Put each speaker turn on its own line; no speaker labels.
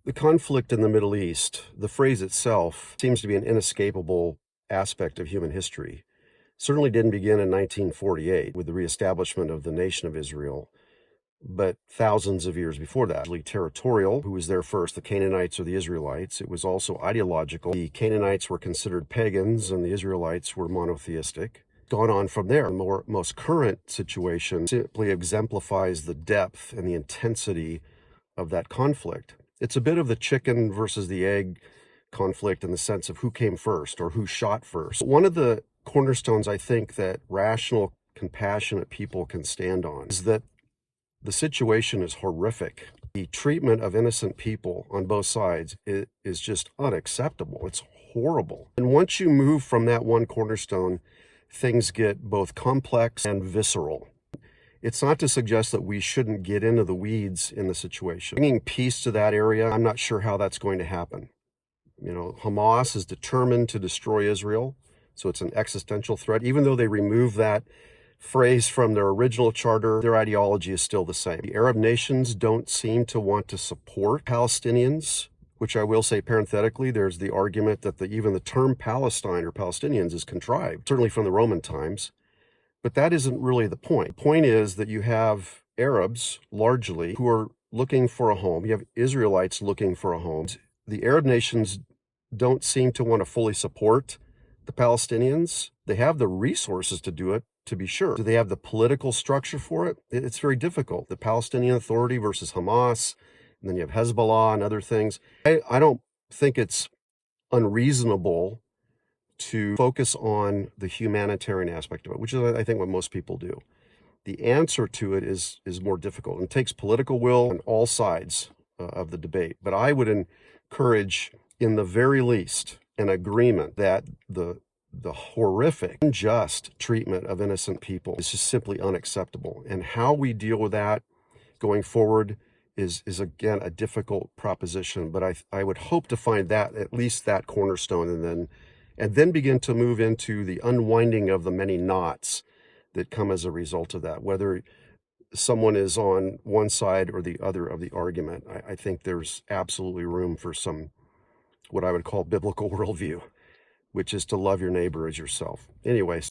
The conflict in the Middle East, the phrase itself, seems to be an inescapable aspect of human history. Certainly didn't begin in 1948 with the reestablishment of the nation of Israel, but thousands of years before that. Territorial, who was there first, the Canaanites or the Israelites. It was also ideological. The Canaanites were considered pagans and the Israelites were monotheistic. Gone on from there. The most current situation simply exemplifies the depth and the intensity of that conflict. It's a bit of the chicken versus the egg conflict in the sense of who came first or who shot first. One of the cornerstones I think that rational, compassionate people can stand on is that the situation is horrific. The treatment of innocent people on both sides is just unacceptable. It's horrible. And once you move from that one cornerstone, things get both complex and visceral. It's not to suggest that we shouldn't get into the weeds in the situation. Bringing peace to that area, I'm not sure how that's going to happen. Hamas is determined to destroy Israel, so it's an existential threat. Even though they remove that phrase from their original charter, their ideology is still the same. The Arab nations don't seem to want to support Palestinians, which I will say parenthetically, there's the argument that even the term Palestine or Palestinians is contrived, certainly from the Roman times. But that isn't really the point. The point is that you have Arabs, largely, who are looking for a home. You have Israelites looking for a home. The Arab nations don't seem to want to fully support the Palestinians. They have the resources to do it, to be sure. Do they have the political structure for it? It's very difficult. The Palestinian Authority versus Hamas, and then you have Hezbollah and other things. I don't think it's unreasonable to focus on the humanitarian aspect of it, which is, I think, what most people do. The answer to it is more difficult and takes political will on all sides of the debate. But I would encourage, in the very least, an agreement that the horrific, unjust treatment of innocent people is just simply unacceptable. And how we deal with that going forward is again, a difficult proposition. But I would hope to find that, at least that cornerstone, and then begin to move into the unwinding of the many knots that come as a result of that, whether someone is on one side or the other of the argument. I think there's absolutely room for some, what I would call biblical worldview, which is to love your neighbor as yourself. Anyways.